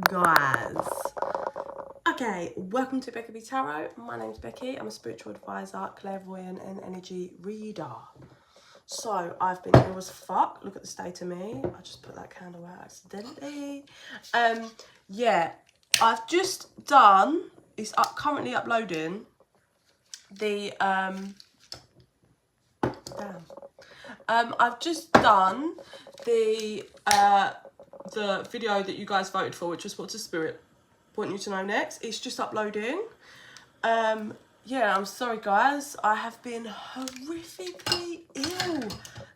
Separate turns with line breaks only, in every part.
guys. Okay, welcome to bekibtarot. My name's Becky. I'm a spiritual advisor, clairvoyant and energy reader. So I've been ill as fuck. Look at the state of me. I just put that candle out accidentally. Yeah, I've just done, it's currently uploading the I've just done the video that you guys voted for, which was What's a Spirit Want You to Know Next. It's just uploading. Yeah, I'm sorry guys, I have been horrifically ill.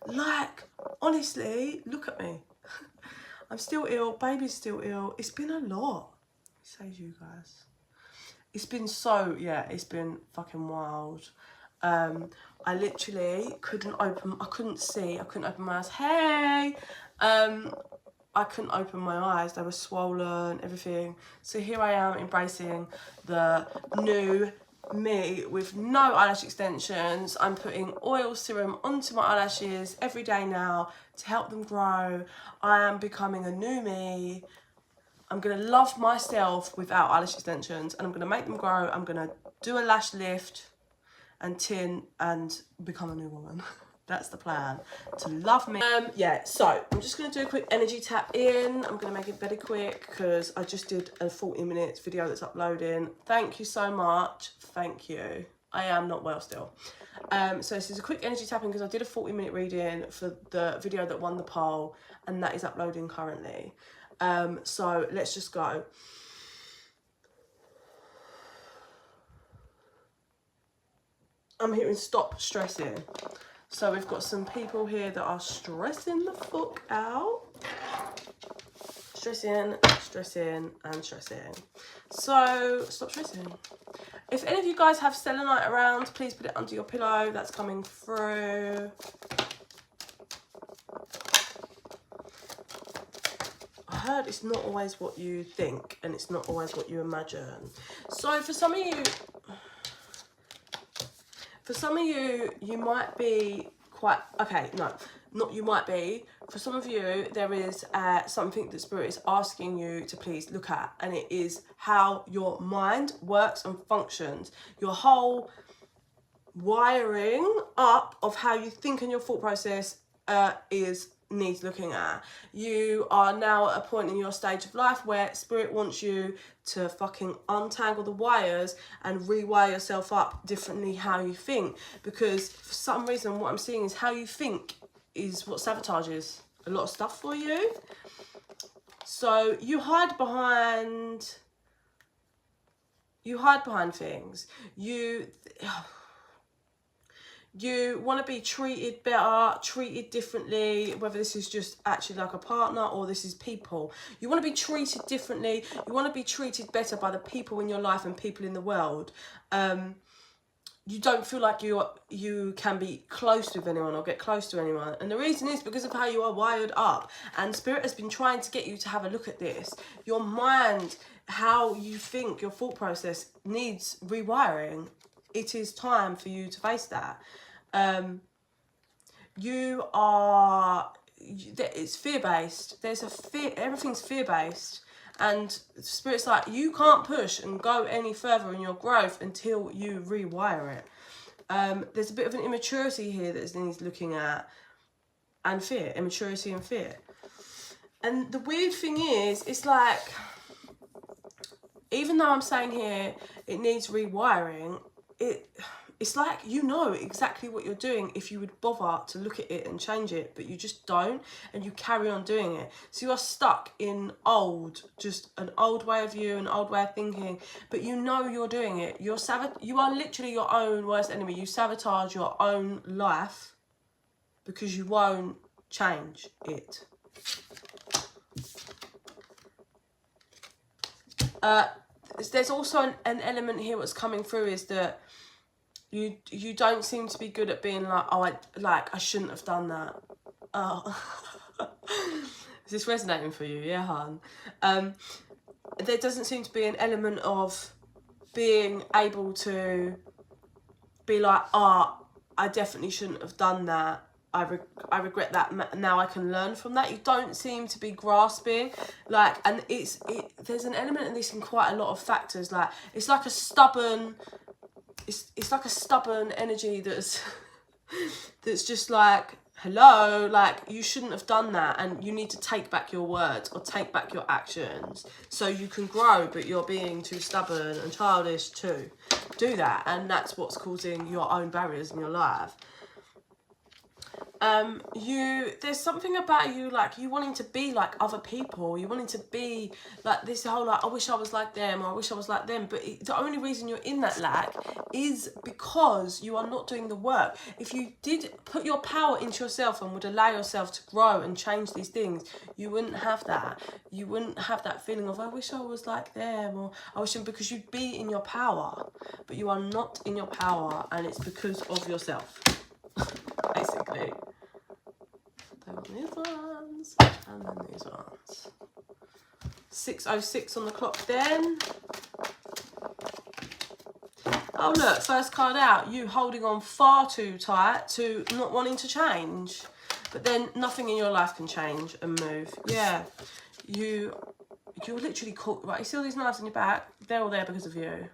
Like, honestly, look at me. I'm still ill, baby's still ill. It's been a lot. Say you guys. It's been so, yeah, it's been fucking wild. I literally couldn't open, I couldn't see, I couldn't open my eyes. Hey! I couldn't open my eyes, they were swollen, everything. So here I am embracing the new me with no eyelash extensions. I'm putting oil serum onto my eyelashes every day now to help them grow. I am becoming a new me. I'm going to love myself without eyelash extensions and I'm going to make them grow. I'm going to do a lash lift and tin and become a new woman. That's the plan, to love me. Yeah, so I'm just going to do a quick energy tap in. I'm going to make it very quick because I just did a 40 minutes video that's uploading. Thank you so much. Thank you. I am not well still. So this is a quick energy tapping because I did a 40-minute reading for the video that won the poll and that is uploading currently. So let's just go. I'm hearing stop stressing. So we've got some people here that are stressing the fuck out. Stressing, stressing, and stressing. So stop stressing. If any of you guys have selenite around, please put it under your pillow. That's coming through. I heard it's not always what you think and it's not always what you imagine. So for some of you, you might be quite, okay, no, not you might be. For some of you, there is something that Spirit is asking you to please look at, and it is how your mind works and functions. Your whole wiring up of how you think and your thought process needs looking at. You are now at a point in your stage of life where Spirit wants you to fucking untangle the wires and rewire yourself up differently how you think, because for some reason what I'm seeing is how you think is what sabotages a lot of stuff for you. So you hide behind things. You want to be treated better, treated differently, whether this is just actually like a partner or this is people. You want to be treated differently. You want to be treated better by the people in your life and people in the world. You don't feel like you can be close with anyone or get close to anyone. And the reason is because of how you are wired up. And Spirit has been trying to get you to have a look at this. Your mind, how you think, your thought process needs rewiring. It is time for you to face that. It's fear-based. There's a fear, everything's fear-based. And Spirit's like, you can't push and go any further in your growth until you rewire it. There's a bit of an immaturity here that needs looking at. And fear, immaturity and fear. And the weird thing is, it's like, even though I'm saying here it needs rewiring, it's like you know exactly what you're doing if you would bother to look at it and change it, but you just don't, and you carry on doing it. So you are stuck in just an old way of you, an old way of thinking, but you know you're doing it. You are literally your own worst enemy. You sabotage your own life because you won't change it. There's also an element here what's coming through is that you don't seem to be good at being like, oh, I shouldn't have done that. Oh. Is this resonating for you? Yeah, hon. There doesn't seem to be an element of being able to be like, oh, I definitely shouldn't have done that. I regret that. Now I can learn from that. You don't seem to be grasping, like, and there's an element of this in quite a lot of factors. Like, it's like a stubborn, it's like a stubborn energy that's that's just like, hello, like, you shouldn't have done that, and you need to take back your words or take back your actions so you can grow, but you're being too stubborn and childish to do that, and that's what's causing your own barriers in your life. There's something about you, like, you wanting to be like other people, you wanting to be like this whole, like, I wish I was like them, or I wish I was like them, but the only reason you're in that lack is because you are not doing the work. If you did put your power into yourself and would allow yourself to grow and change these things, you wouldn't have that. You wouldn't have that feeling of, I wish I was like them, or I wish, because you'd be in your power, but you are not in your power, and it's because of yourself. Basically. They want these ones, and then these ones. 6:06 on the clock then. Oh look, first card out. You holding on far too tight to not wanting to change. But then nothing in your life can change and move. Yeah. You're literally caught, right? You see all these knives in your back? They're all there because of you.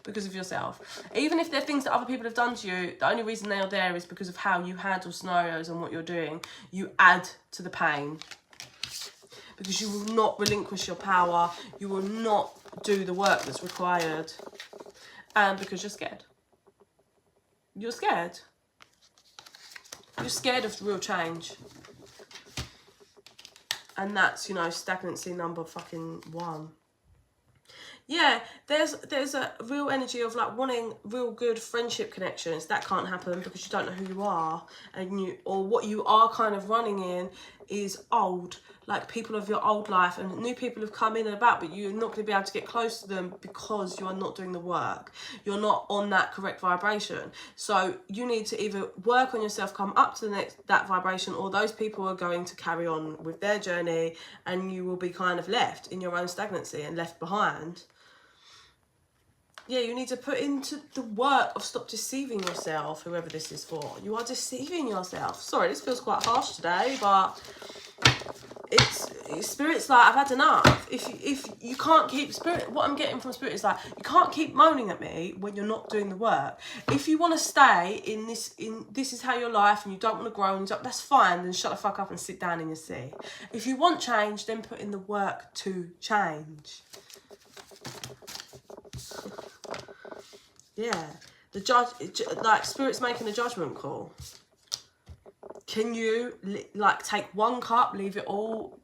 Because of yourself. Even if they're things that other people have done to you, the only reason they are there is because of how you handle scenarios and what you're doing. You add to the pain. Because you will not relinquish your power. You will not do the work that's required. And because you're scared. You're scared. You're scared of real change. And that's, you know, stagnancy number fucking 1. Yeah, there's a real energy of like wanting real good friendship connections. That can't happen because you don't know who you are, and or what you are kind of running in is old, like people of your old life, and new people have come in and about, but you're not going to be able to get close to them because you are not doing the work. You're not on that correct vibration. So you need to either work on yourself, come up to that vibration, or those people are going to carry on with their journey, and you will be kind of left in your own stagnancy and left behind. Yeah, you need to put into the work of stop deceiving yourself, whoever this is for. You are deceiving yourself. Sorry, this feels quite harsh today, but it's Spirit's like, I've had enough. If you can't keep, Spirit, what I'm getting from Spirit is like, you can't keep moaning at me when you're not doing the work. If you want to stay in this is how your life, and you don't want to grow, and that's fine, then shut the fuck up and sit down in your seat. If you want change, then put in the work to change. Yeah, the judge, like, Spirit's making a judgment call. Can you, like, take one cup, leave it all?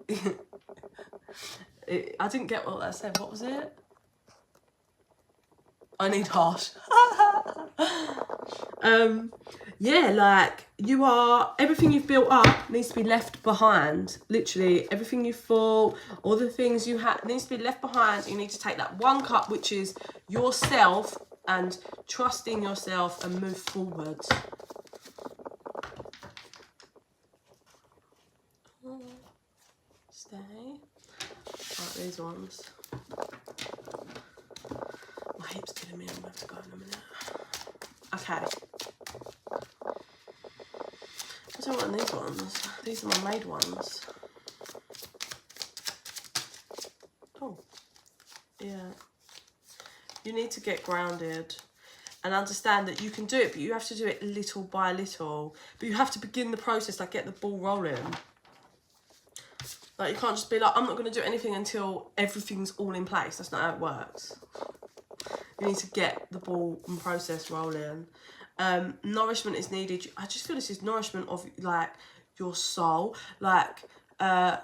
I didn't get what that said. What was it? I need harsh. Yeah, like, you are, everything you've built up needs to be left behind. Literally, everything you fought, all the things you had, needs to be left behind. You need to take that one cup, which is yourself, and trust in yourself and move forward. Stay. Right, these ones. My hip's killing me. I'm going to have to go in a minute. Okay. I don't want these ones. These are my made ones. Oh. Yeah. You need to get grounded and understand that you can do it, but you have to do it little by little. But you have to begin the process, like, get the ball rolling. Like, you can't just be like, I'm not going to do anything until everything's all in place. That's not how it works. You need to get the ball and process rolling. Nourishment is needed. I just feel this is nourishment of, like, your soul. Like,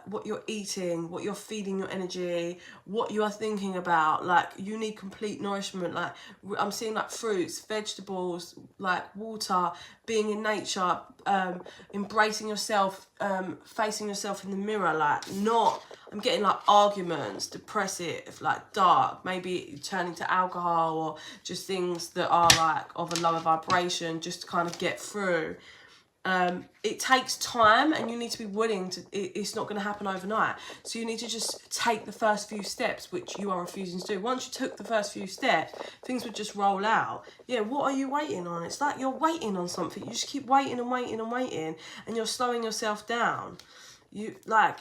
what you're eating, what you're feeding your energy, what you are thinking about. Like, you need complete nourishment. Like, I'm seeing, like, fruits, vegetables, like, water, being in nature, embracing yourself, facing yourself in the mirror. Like, not, I'm getting, like, arguments, depressive, like, dark, maybe turning to alcohol, or just things that are, like, of a lower vibration, just to kind of get through. it takes time, and you need to be willing to, it's not going to happen overnight. So you need to just take the first few steps, which you are refusing to do. Once you took the first few steps, things would just roll out. Yeah, what are you waiting on? It's like you're waiting on something. You just keep waiting and waiting and waiting, and you're slowing yourself down. You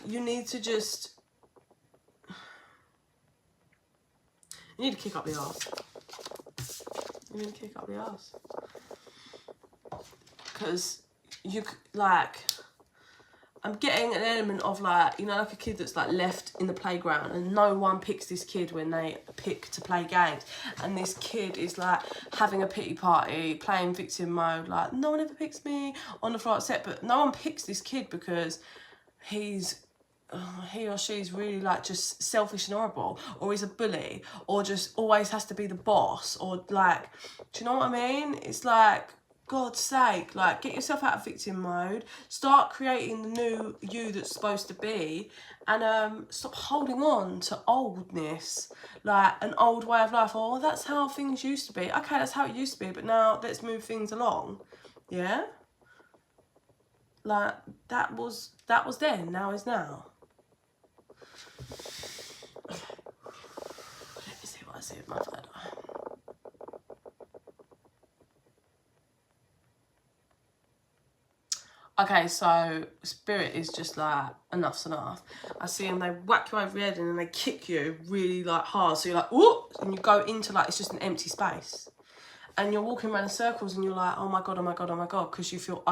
need to just, you need to kick up the arse. You need to kick up the arse. Because you, like, I'm getting an element of, like, you know, like a kid that's, like, left in the playground and no one picks this kid when they pick to play games. And this kid is, like, having a pity party, playing victim mode, like, no one ever picks me, on the floor upset. But no one picks this kid because he or she's really, like, just selfish and horrible, or he's a bully, or just always has to be the boss, or, like, do you know what I mean? It's like, God's sake, like, get yourself out of victim mode, start creating the new you that's supposed to be, and stop holding on to oldness, like an old way of life. Oh, that's how things used to be. Okay, that's how it used to be, but now let's move things along. Yeah, like, that was then, now is now. Okay. Let me see what I see with my third eye. Okay, so spirit is just like, enough's enough. I see them, they whack you over the head and then they kick you really, like, hard. So you're like, whoop, and you go into, like, it's just an empty space. And you're walking around in circles and you're like, oh my God, oh my God, oh my God. Because you feel,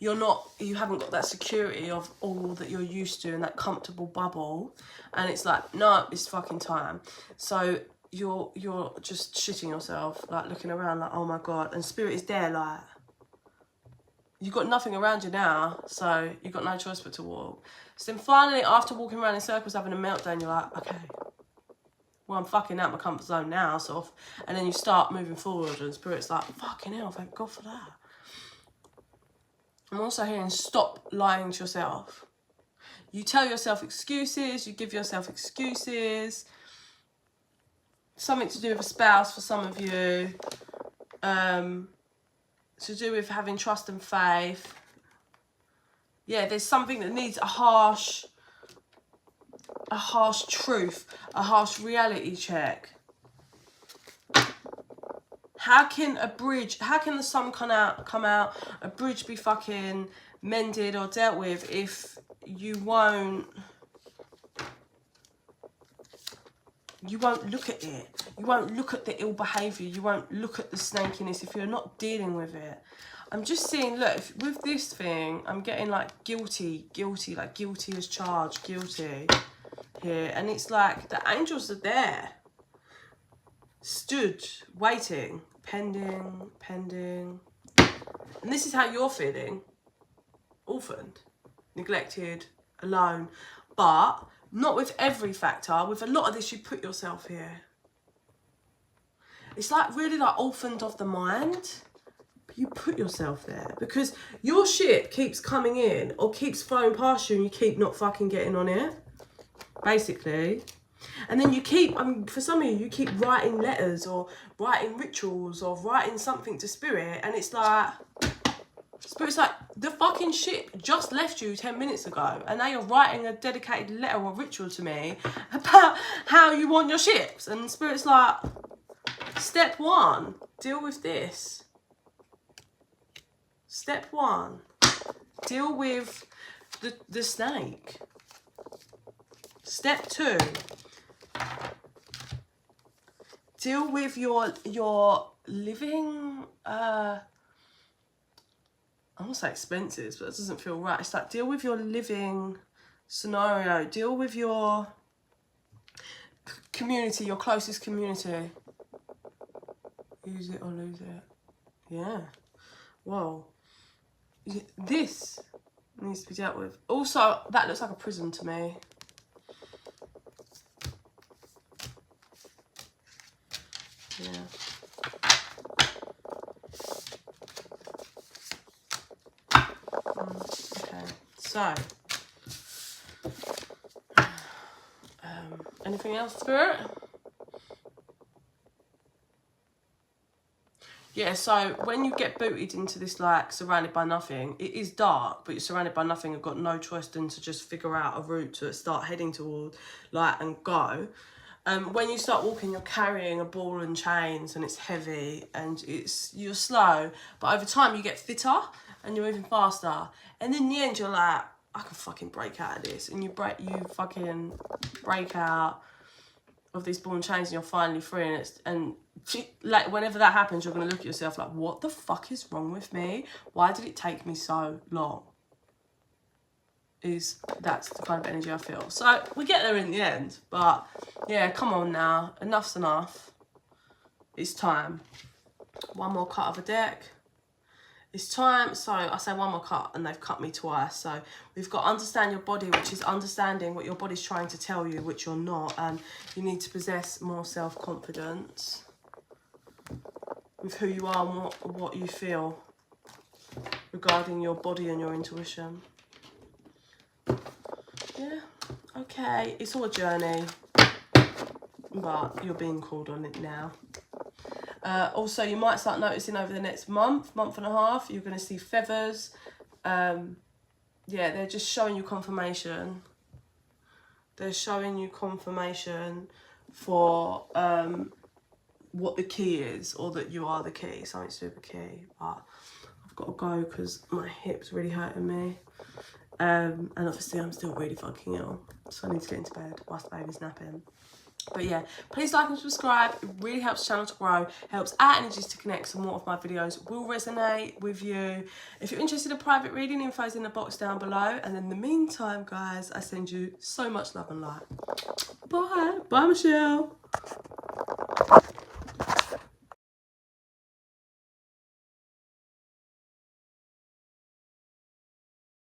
you haven't got that security of all that you're used to in that comfortable bubble. And it's like, no, it's fucking time. So you're just shitting yourself, like, looking around like, oh my God. And spirit is there, like, you've got nothing around you now, so you've got no choice but to walk. So then finally, after walking around in circles, having a meltdown, you're like, okay, well, I'm fucking out my comfort zone now, sort of. And then you start moving forward, and spirit's like, fucking hell, thank God for that. I'm also hearing, stop lying to yourself. You tell yourself excuses, you give yourself excuses. Something to do with a spouse for some of you. To do with having trust and faith. Yeah, there's something that needs a harsh truth, a harsh reality check. How can the sun come out, a bridge be fucking mended or dealt with if you won't look at it? You won't look at the ill behaviour, you won't look at the snakiness if you're not dealing with it. I'm just seeing, look, with this thing, I'm getting, like, guilty, like, guilty as charged, guilty here. And it's like, the angels are there. Stood, waiting, pending. And this is how you're feeling. Orphaned, neglected, alone. But not with every factor. With a lot of this, you put yourself here. It's like really like orphaned of the mind. But you put yourself there because your shit keeps coming in or keeps flowing past you and you keep not fucking getting on it. Basically. And then you keep, for some of you, you keep writing letters or writing rituals or writing something to spirit. And it's like, spirit's like, the fucking shit just left you 10 minutes ago. And now you're writing a dedicated letter or ritual to me about how you want your ships. And spirit's like, step one, deal with this. Step one, deal with the snake. Step two, deal with your living, I want to say expenses, but that doesn't feel right. It's like, deal with your living scenario. Deal with your community, your closest community. Use it or lose it. Yeah. Whoa. This needs to be dealt with. Also, that looks like a prison to me. Yeah. Okay. So. Anything else, Spirit? Yeah, so when you get booted into this, like, surrounded by nothing, it is dark, but you're surrounded by nothing. You've got no choice than to just figure out a route to start heading toward, like, and go. When you start walking, you're carrying a ball and chains, and it's heavy, and you're slow. But over time, you get fitter, and you're moving faster. And in the end, you're like, I can fucking break out of this. And you fucking break out of these ball and chains, and you're finally free. And like, whenever that happens, you're gonna look at yourself like, what the fuck is wrong with me? Why did it take me so long? That's the kind of energy I feel. So we get there in the end, but yeah, come on now, enough's enough. It's time. One more cut of a deck. It's time. So I say one more cut, and they've cut me twice. So we've got understand your body, which is understanding what your body's trying to tell you, which you're not, and you need to possess more self-confidence with who you are and what you feel regarding your body and your intuition. Yeah, okay, it's all a journey, but you're being called on it now. Also, you might start noticing over the next month and a half, you're going to see feathers. Yeah, they're just showing you confirmation. They're showing you confirmation for what the key is, or that you are the key, something to do with the key. But I've got to go because my hip's really hurting me. And obviously I'm still really fucking ill, so I need to get into bed whilst the baby's napping. But yeah, please like and subscribe. It really helps the channel to grow, helps our energies to connect, so more of my videos will resonate with you. If you're interested in private reading, info's in the box down below. And in the meantime, guys, I send you so much love and light. Bye. Bye, Michelle.